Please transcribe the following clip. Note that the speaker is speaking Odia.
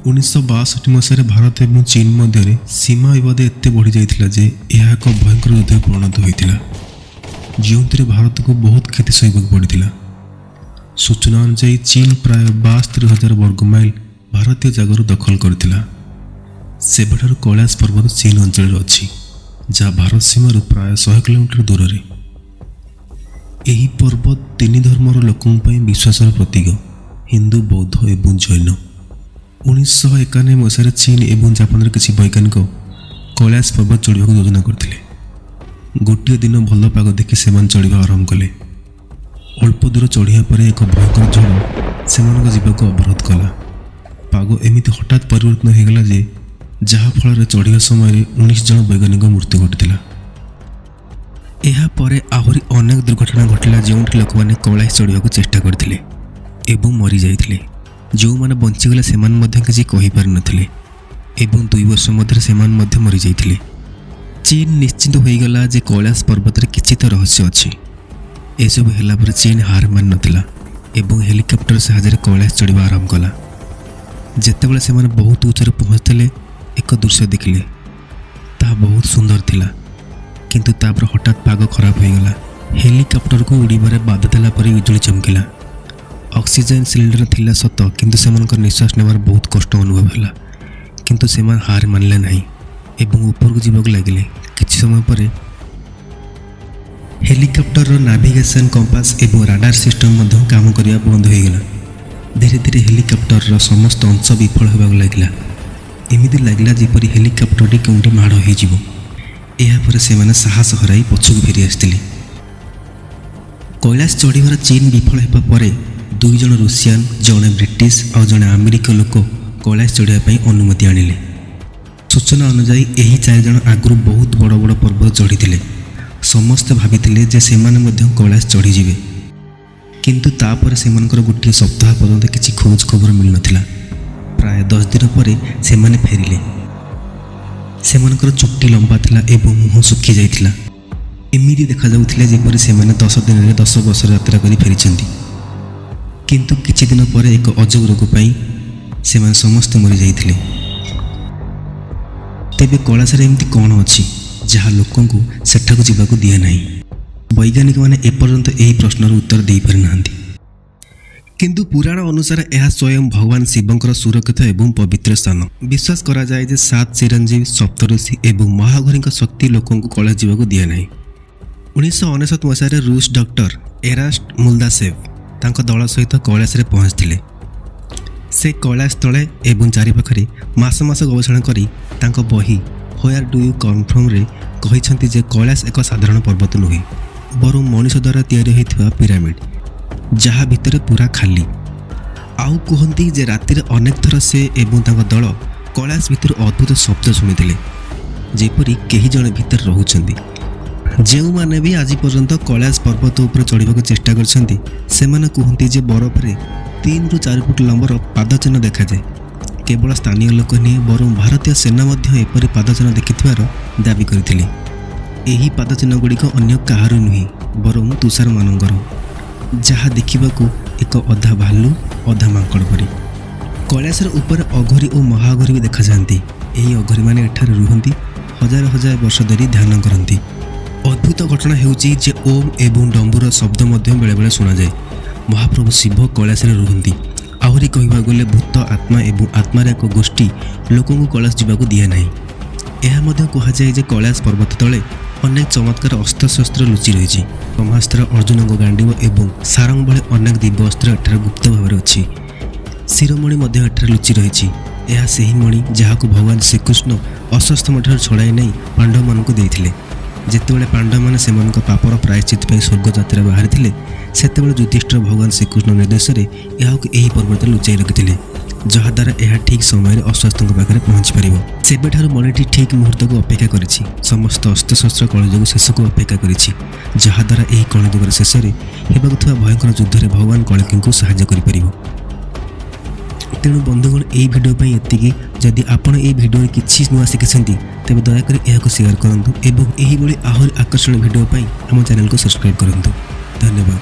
1962 ମସିହାରେ ଭାରତ ଏବଂ ଚୀନ ମଧ୍ୟରେ ସୀମା ବିବାଦ ଏତେ ବଢ଼ି ଯାଇଥିଲା ଯେ ଏହା ଏକ ଭୟଙ୍କର ଯୁଦ୍ଧରେ ପରିଣତ ହୋଇଥିଲା, ଯେଉଁଥିରେ ଭାରତକୁ ବହୁତ କ୍ଷତି ସହିବାକୁ ପଡ଼ିଥିଲା। ସୂଚନା ଅନୁଯାୟୀ ଚୀନ ପ୍ରାୟ 72,000 ବର୍ଗ ମାଇଲ ଭାରତୀୟ ଜାଗାରୁ ଦଖଲ କରିଥିଲା। ସେବେଠାରୁ କୈଳାସ ପର୍ବତ ଚୀନ ଅଞ୍ଚଳରେ ଅଛି, ଯାହା ଭାରତ ସୀମାରୁ ପ୍ରାୟ 100 କିଲୋମିଟର ଦୂରରେ। ଏହି ପର୍ବତ ତିନି ଧର୍ମର ଲୋକଙ୍କ ପାଇଁ ବିଶ୍ୱାସର ପ୍ରତୀକ, ହିନ୍ଦୁ, ବୌଦ୍ଧ ଏବଂ ଜୈନ। 1991 ମସିହାରେ ଚୀନ ଏବଂ ଜାପାନର କିଛି ବୈଜ୍ଞାନିକ କୈଳାସ ପର୍ବତ ଚଢ଼ିବାକୁ ଯୋଜନା କରିଥିଲେ। ଗୋଟିଏ ଦିନ ଭଲ ପାଗ ଦେଖି ସେମାନେ ଚଢ଼ିବା ଆରମ୍ଭ କଲେ। ଅଳ୍ପ ଦୂର ଚଢ଼ିବା ପରେ ଏକ ଭୟଙ୍କର ଝଡ଼ ସେମାନଙ୍କ ଯିବାକୁ ଅବରୋଧ କଲା। ପାଗ ଏମିତି ହଠାତ୍ ପରିବର୍ତ୍ତନ ହୋଇଗଲା ଯେ ଯାହାଫଳରେ ଚଢ଼ିବା ସମୟରେ 19 ଜଣ ବୈଜ୍ଞାନିକ ମୃତ୍ୟୁ ଘଟିଥିଲା। ଏହାପରେ ଆହୁରି ଅନେକ ଦୁର୍ଘଟଣା ଘଟିଲା, ଯେଉଁଠି ଲୋକମାନେ କୈଳାସ ଚଢ଼ିବାକୁ ଚେଷ୍ଟା କରିଥିଲେ ଏବଂ ମରିଯାଇଥିଲେ। ଯେଉଁମାନେ ବଞ୍ଚିଗଲେ ସେମାନେ ମଧ୍ୟ କିଛି କହିପାରିନଥିଲେ ଏବଂ 2 ବର୍ଷ ମଧ୍ୟରେ ସେମାନେ ମଧ୍ୟ ମରିଯାଇଥିଲେ। ଚୀନ ନିଶ୍ଚିନ୍ତ ହୋଇଗଲା ଯେ କୈଳାସ ପର୍ବତରେ କିଛି ତ ରହସ୍ୟ ଅଛି। ଏସବୁ ହେଲା ପରେ ଚୀନ ହାର ମାନିନଥିଲା ଏବଂ ହେଲିକପ୍ଟର ସାହାଯ୍ୟରେ କୈଳାସ ଚଢ଼ିବା ଆରମ୍ଭ କଲା। ଯେତେବେଳେ ସେମାନେ ବହୁତ ଉଚ୍ଚରେ ପହଞ୍ଚିଥିଲେ, ଏକ ଦୃଶ୍ୟ ଦେଖିଲେ। ତାହା ବହୁତ ସୁନ୍ଦର ଥିଲା, କିନ୍ତୁ ତାପରେ ହଠାତ୍ ପାଗ ଖରାପ ହୋଇଗଲା। ହେଲିକପ୍ଟରକୁ ଉଡ଼ିବାରେ ବାଧା ଦେଲା ପରେ ବିଜୁଳି ଚମକିଲା। ଅକ୍ସିଜେନ୍ ସିଲିଣ୍ଡର ଥିଲା ସତ, କିନ୍ତୁ ସେମାନଙ୍କ ନିଶ୍ୱାସ ନେବାର ବହୁତ କଷ୍ଟ ଅନୁଭବ ହେଲା। କିନ୍ତୁ ସେମାନେ ହାର ମାନିଲେ ନାହିଁ ଏବଂ ଉପରକୁ ଯିବାକୁ ଲାଗିଲେ। କିଛି ସମୟ ପରେ ହେଲିକପ୍ଟରର ନାଭିଗେସନ୍, କମ୍ପାସ ଏବଂ ରାଡାର ସିଷ୍ଟମ ମଧ୍ୟ କାମ କରିବା ବନ୍ଦ ହୋଇଗଲା। ଧୀରେ ଧୀରେ ହେଲିକପ୍ଟରର ସମସ୍ତ ଅଂଶ ବିଫଳ ହେବାକୁ ଲାଗିଲା। ଏମିତି ଲାଗିଲା ଯେପରି ହେଲିକପ୍ଟରଟି କେଉଁଠି ମାଡ଼ ହୋଇଯିବ। ଏହାପରେ ସେମାନେ ସାହସ ହରାଇ ପଛକୁ ଫେରି ଆସିଥିଲେ। କୈଳାସ ଚଢ଼ିବାର ଚୀନ ବିଫଳ ହେବା ପରେ 2 ଜଣ ରୁଷିଆନ, ଜଣେ ବ୍ରିଟିଶ ଆଉ ଜଣେ ଆମେରିକୀୟ ଲୋକ କୈଳାସ ଚଢ଼ିବା ପାଇଁ ଅନୁମତି ଆଣିଲେ। ସୂଚନା ଅନୁଯାୟୀ ଏହି 4 ଜଣ ଆଗରୁ ବହୁତ ବଡ଼ ବଡ଼ ପର୍ବତ ଚଢ଼ିଥିଲେ। ସମସ୍ତେ ଭାବିଥିଲେ ଯେ ସେମାନେ ମଧ୍ୟ କୈଳାସ ଚଢ଼ିଯିବେ, କିନ୍ତୁ ତାପରେ ସେମାନଙ୍କର ଗୋଟିଏ ସପ୍ତାହ ପର୍ଯ୍ୟନ୍ତ କିଛି ଖୋଜ ଖବର ମିଳିନଥିଲା। ପ୍ରାୟ 10 ଦିନ ପରେ ସେମାନେ ଫେରିଲେ। ସେମାନଙ୍କର ଚୁଟି ଲମ୍ବା ଥିଲା ଏବଂ ମୁହଁ ଶୁଖି ଯାଇଥିଲା। ଏମିତି ଦେଖାଯାଉଥିଲେ ଯେପରି ସେମାନେ 10 ଦିନରେ 10 ବର୍ଷ ଯାତ୍ରା କରି ଫେରିଛନ୍ତି। କିନ୍ତୁ କିଛି ଦିନ ପରେ ଏକ ଅଜବ ରୋଗ ପାଇଁ ସେମାନେ ସମସ୍ତେ ମରିଯାଇଥିଲେ। ତେବେ କୈଳାସରେ ଏମିତି କ'ଣ ଅଛି ଯାହା ଲୋକଙ୍କୁ ସେଠାକୁ ଯିବାକୁ ଦିଏ ନାହିଁ? ବୈଜ୍ଞାନିକମାନେ ଏପର୍ଯ୍ୟନ୍ତ ଏହି ପ୍ରଶ୍ନର ଉତ୍ତର ଦେଇପାରିନାହାନ୍ତି। କିନ୍ତୁ ପୁରାଣ ଅନୁସାରେ ଏହା ସ୍ୱୟଂ ଭଗବାନ ଶିବଙ୍କର ସୁରକ୍ଷିତ ଏବଂ ପବିତ୍ର ସ୍ଥାନ। ବିଶ୍ୱାସ କରାଯାଏ ଯେ 7 ଚିରଞ୍ଜୀବୀ, ସପ୍ତଋଷି ଏବଂ ମହାଘରୀଙ୍କ ଶକ୍ତି ଲୋକଙ୍କୁ କୈଳାସ ଯିବାକୁ ଦିଏ ନାହିଁ। 1999 ମସିହାରେ ରୁଷ ଡକ୍ଟର ଏରାଷ୍ଟ ମୁଲଦାସେଭ ତାଙ୍କ ଦଳ ସହିତ କୈଳାସରେ ପହଞ୍ଚିଥିଲେ। ସେ କୈଳାସ ତଳେ ଏବଂ ଚାରିପାଖରେ ମାସ ମାସ ଗବେଷଣା କରି ତାଙ୍କ ବହି ହୋୟାର ଡୁ ୟୁ କନଫର୍ମରେ କହିଛନ୍ତି ଯେ କୈଳାସ ଏକ ସାଧାରଣ ପର୍ବତ ନୁହେଁ, ବରଂ ମଣିଷ ଦ୍ୱାରା ତିଆରି ହୋଇଥିବା ପିରାମିଡ଼, ଯାହା ଭିତରେ ପୁରା ଖାଲି। ଆଉ କୁହନ୍ତି ଯେ ରାତିରେ ଅନେକ ଥର ସେ ଏବଂ ତାଙ୍କ ଦଳ କୈଳାସ ଭିତରୁ ଅଦ୍ଭୁତ ଶବ୍ଦ ଶୁଣିଥିଲେ, ଯେପରି କେହି ଜଣେ ଭିତରେ ରହୁଛନ୍ତି। ଯେଉଁମାନେ ବି ଆଜି ପର୍ଯ୍ୟନ୍ତ କୈଳାସ ପର୍ବତ ଉପରେ ଚଢ଼ିବାକୁ ଚେଷ୍ଟା କରିଛନ୍ତି, ସେମାନେ କୁହନ୍ତି ଯେ ବରଫରେ 3 ରୁ 4 ଫୁଟ ଲମ୍ବର ପାଦଚିହ୍ନ ଦେଖାଯାଏ। କେବଳ ସ୍ଥାନୀୟ ଲୋକ ନୁହେଁ, ବରଂ ଭାରତୀୟ ସେନା ମଧ୍ୟ ଏପରି ପାଦଚିହ୍ନ ଦେଖିଥିବାର ଦାବି କରିଥିଲେ। ଏହି ପାଦଚିହ୍ନ ଗୁଡ଼ିକ ଅନ୍ୟ କାହାର ନୁହେଁ, ବରଂ ତୁଷାରମାନଙ୍କର, ଯାହା ଦେଖିବାକୁ ଏକ ଅଧା ଭାଲୁ ଅଧା ମାଙ୍କଡ଼ ପରି। କୈଳାସର ଉପରେ ଅଘୋରୀ ଓ ମହାଘୋରୀ ବି ଦେଖାଯାଆନ୍ତି। ଏହି ଅଘୋରୀମାନେ ଏଠାରେ ରୁହନ୍ତି, ହଜାର ହଜାର ବର୍ଷ ଧରି ଧ୍ୟାନ କରନ୍ତି। ଅଦ୍ଭୁତ ଘଟଣା ହେଉଛି ଯେ ଓମ୍ ଏବଂ ଡମ୍ବୁର ଶବ୍ଦ ମଧ୍ୟ ବେଳେବେଳେ ଶୁଣାଯାଏ। ମହାପ୍ରଭୁ ଶିବ କୈଳାସରେ ରୁହନ୍ତି। ଆହୁରି କହିବାକୁ ଗଲେ ଭୂତ, ଆତ୍ମା ଏବଂ ଆତ୍ମାର ଏକ ଗୋଷ୍ଠୀ ଲୋକଙ୍କୁ କୈଳାସ ଯିବାକୁ ଦିଏ ନାହିଁ। ଏହା ମଧ୍ୟ କୁହାଯାଏ ଯେ କୈଳାସ ପର୍ବତ ତଳେ ଅନେକ ଚମତ୍କାର ଅସ୍ତ୍ରଶସ୍ତ୍ର ଲୁଚି ରହିଛି। ବ୍ରହ୍ମାସ୍ତ୍ର, ଅର୍ଜୁନଙ୍କ ଗାଣ୍ଡିବ ଏବଂ ସାରଙ୍ଗ ଭଳି ଅନେକ ଦିବ୍ୟ ଅସ୍ତ୍ର ଏଠାରେ ଗୁପ୍ତ ଭାବରେ ଅଛି। ଶିରୋମଣି ମଧ୍ୟ ଏଠାରେ ଲୁଚି ରହିଛି। ଏହା ସେହି ମଣି ଯାହାକୁ ଭଗବାନ ଶ୍ରୀକୃଷ୍ଣ ଅଶ୍ୱତ୍ଥାମାଠାରୁ ଛଡ଼ାଇ ନେଇ ପାଣ୍ଡବମାନଙ୍କୁ ଦେଇଥିଲେ। ଯେତେବେଳେ ପାଣ୍ଡବମାନେ ସେମାନଙ୍କ ପାପର ପ୍ରାୟଶ୍ଚିତ ପାଇଁ ସ୍ୱର୍ଗ ଯାତ୍ରା ବାହାରିଥିଲେ, ସେତେବେଳେ ଯୁଧିଷ୍ଠିର ଭଗବାନ ଶ୍ରୀକୃଷ୍ଣ ନିର୍ଦ୍ଦେଶରେ ଏହାକୁ ଏହି ପର୍ବତରେ ଲୁଚାଇ ରଖିଥିଲେ, ଯାହାଦ୍ୱାରା ଏହା ଠିକ୍ ସମୟରେ ଅଶ୍ୱତ୍ଥଙ୍କ ପାଖରେ ପହଞ୍ଚିପାରିବ। ସେବେଠାରୁ ମଣିଟି ଠିକ୍ ମୁହୂର୍ତ୍ତକୁ ଅପେକ୍ଷା କରିଛି। ସମସ୍ତ ଅସ୍ତ୍ରଶସ୍ତ୍ର କଳିଯୁଗ ଶେଷକୁ ଅପେକ୍ଷା କରିଛି, ଯାହାଦ୍ୱାରା ଏହି କଳିଯୁଗର ଶେଷରେ ହେବାକୁ ଥିବା ଭୟଙ୍କର ଯୁଦ୍ଧରେ ଭଗବାନ କଳିଙ୍କୁ ସାହାଯ୍ୟ କରିପାରିବ। ତେଣୁ ବନ୍ଧୁଗଣ, ଏହି ଭିଡ଼ିଓ ପାଇଁ ଏତିକି। ଯଦି ଆପଣ ଏହି ଭିଡ଼ିଓରେ କିଛି ନୂଆ ଶିଖିଛନ୍ତି, ତେବେ ଦୟାକରି ଏହାକୁ ସେୟାର କରନ୍ତୁ ଏବଂ ଏହିଭଳି ଆହୁରି ଆକର୍ଷଣୀୟ ଭିଡ଼ିଓ ପାଇଁ ଆମ ଚ୍ୟାନେଲକୁ ସବସ୍କ୍ରାଇବ୍ କରନ୍ତୁ। ଧନ୍ୟବାଦ।